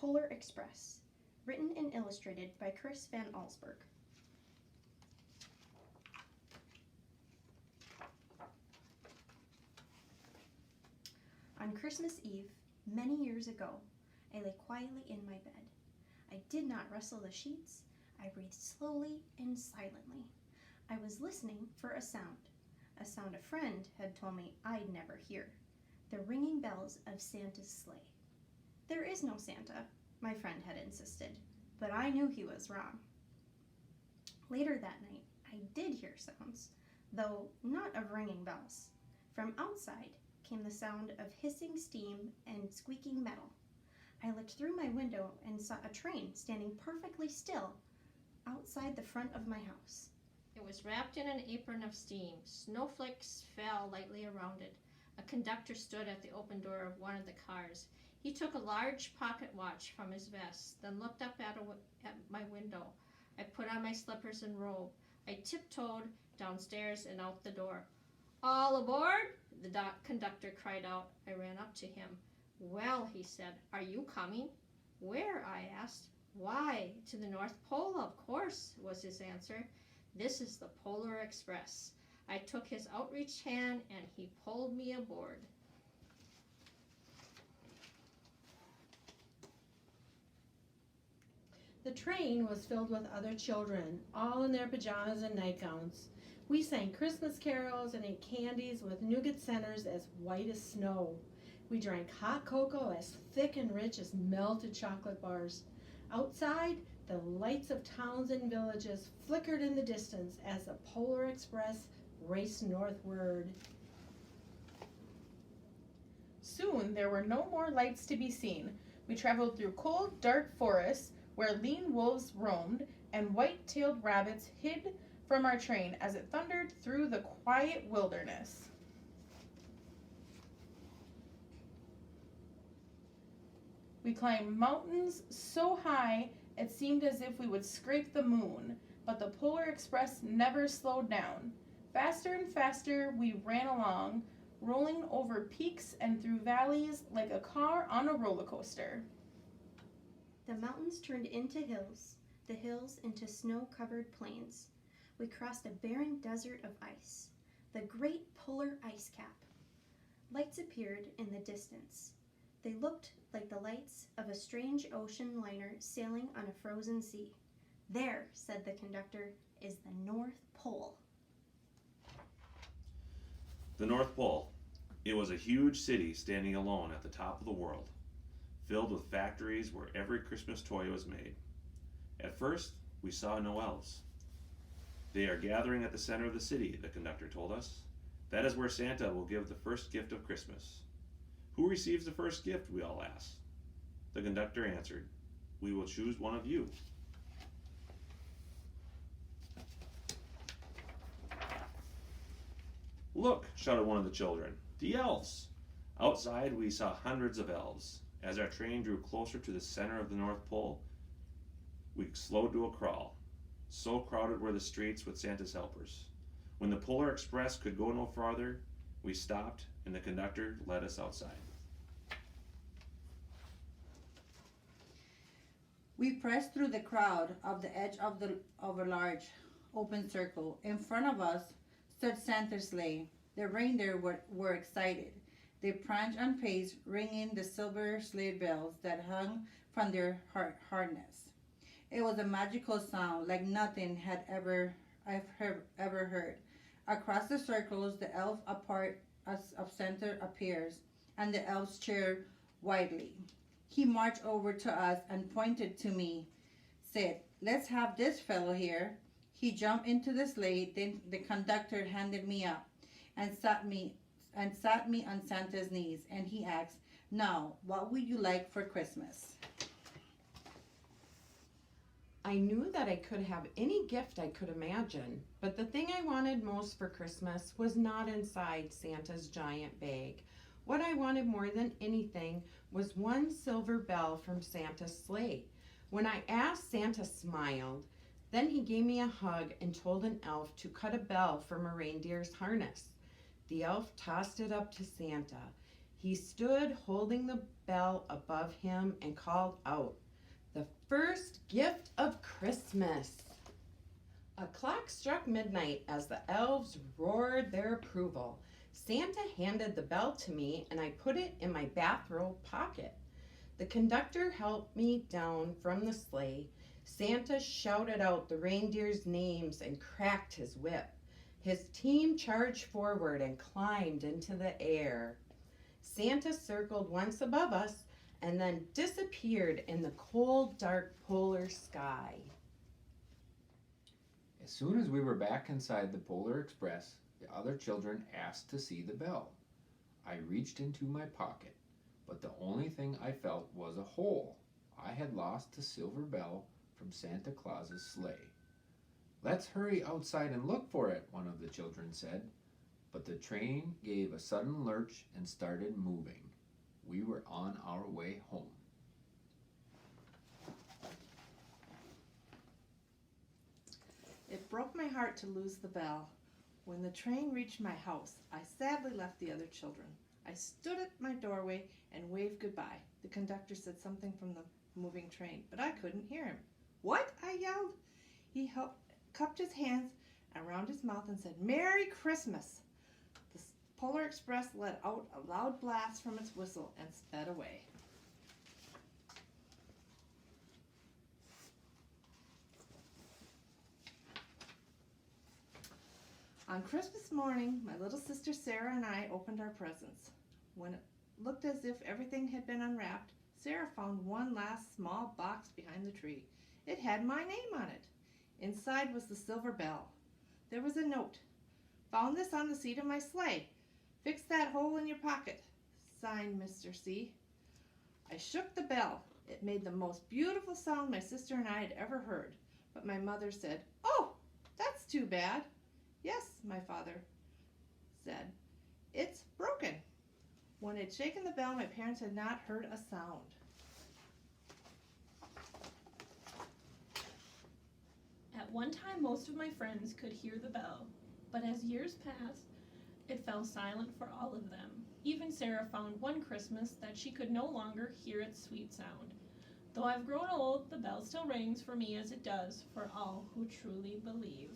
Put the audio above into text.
Polar Express, written and illustrated by Chris Van Allsburg. On Christmas Eve, many years ago, I lay quietly in my bed. I did not rustle the sheets. I breathed slowly and silently. I was listening for a sound a friend had told me I'd never hear, the ringing bells of Santa's sleigh. There is no Santa, my friend had insisted, but I knew he was wrong. Later that night, I did hear sounds, though not of ringing bells. From outside came the sound of hissing steam and squeaking metal. I looked through my window and saw a train standing perfectly still outside the front of my house. It was wrapped in an apron of steam. Snowflakes fell lightly around it. A conductor stood at the open door of one of the cars. He took a large pocket watch from his vest, then looked up at my window. I put on my slippers and robe. I tiptoed downstairs and out the door. "All aboard!" the conductor cried out. I ran up to him. "Well," he said, "are you coming?" "Where?" I asked. "Why, to the North Pole, of course," was his answer. "This is the Polar Express." I took his outreached hand and he pulled me aboard. The train was filled with other children, all in their pajamas and nightgowns. We sang Christmas carols and ate candies with nougat centers as white as snow. We drank hot cocoa as thick and rich as melted chocolate bars. Outside, the lights of towns and villages flickered in the distance as the Polar Express raced northward. Soon there were no more lights to be seen. We traveled through cold, dark forests where lean wolves roamed and white-tailed rabbits hid from our train as it thundered through the quiet wilderness. We climbed mountains so high it seemed as if we would scrape the moon, but the Polar Express never slowed down. Faster and faster we ran along, rolling over peaks and through valleys like a car on a roller coaster. The mountains turned into hills, the hills into snow-covered plains. We crossed a barren desert of ice, the great polar ice cap. Lights appeared in the distance. They looked like the lights of a strange ocean liner sailing on a frozen sea. "There," said the conductor, "is the North Pole." The North Pole. It was a huge city standing alone at the top of the world, filled with factories where every Christmas toy was made. At first, we saw no elves. "They are gathering at the center of the city," the conductor told us. "That is where Santa will give the first gift of Christmas." "Who receives the first gift?" we all asked. The conductor answered, "We will choose one of you." "Look," shouted one of the children, "the elves!" Outside, we saw hundreds of elves. As our train drew closer to the center of the North Pole, we slowed to a crawl. So crowded were the streets with Santa's helpers. When the Polar Express could go no farther, we stopped and the conductor led us outside. We pressed through the crowd of the edge of a large open circle. In front of us stood Santa's sleigh. The reindeer were excited. They pranced on pace, ringing the silver sleigh bells that hung from their harness. It was a magical sound like nothing I've ever heard. Across the circles, the elf apart of Santa appears, and the elves cheer widely. He marched over to us and pointed to me, said, "Let's have this fellow here." He jumped into the sleigh, then the conductor handed me up and sat me on Santa's knees, and he asked, "Now, what would you like for Christmas?" I knew that I could have any gift I could imagine, but the thing I wanted most for Christmas was not inside Santa's giant bag. What I wanted more than anything was one silver bell from Santa's sleigh. When I asked, Santa smiled. Then he gave me a hug and told an elf to cut a bell from a reindeer's harness. The elf tossed it up to Santa. He stood holding the bell above him and called out, "The first gift of Christmas!" A clock struck midnight as the elves roared their approval. Santa handed the bell to me and I put it in my bathrobe pocket. The conductor helped me down from the sleigh. Santa shouted out the reindeers' names and cracked his whip. His team charged forward and climbed into the air. Santa circled once above us and then disappeared in the cold, dark polar sky. As soon as we were back inside the Polar Express, the other children asked to see the bell. I reached into my pocket, but the only thing I felt was a hole. I had lost the silver bell from Santa Claus's sleigh. "Let's hurry outside and look for it," one of the children said. But the train gave a sudden lurch and started moving. We were on our way home. It broke my heart to lose the bell. When the train reached my house, I sadly left the other children. I stood at my doorway and waved goodbye. The conductor said something from the moving train, but I couldn't hear him. "What?" I yelled. He cupped his hands around his mouth and said, "Merry Christmas!" The Polar Express let out a loud blast from its whistle and sped away. On Christmas morning, my little sister Sarah and I opened our presents. When it looked as if everything had been unwrapped, Sarah found one last small box behind the tree. It had my name on it. Inside was the silver bell. There was a note. "Found this on the seat of my sleigh. Fix that hole in your pocket. Signed, Mr. C." I shook the bell. It made the most beautiful sound my sister and I had ever heard. But my mother said, "Oh, that's too bad." "Yes," my father said, "it's broken." When I'd shaken the bell, my parents had not heard a sound. At one time, most of my friends could hear the bell, but as years passed, it fell silent for all of them. Even Sarah found one Christmas that she could no longer hear its sweet sound. Though I've grown old, the bell still rings for me as it does for all who truly believe.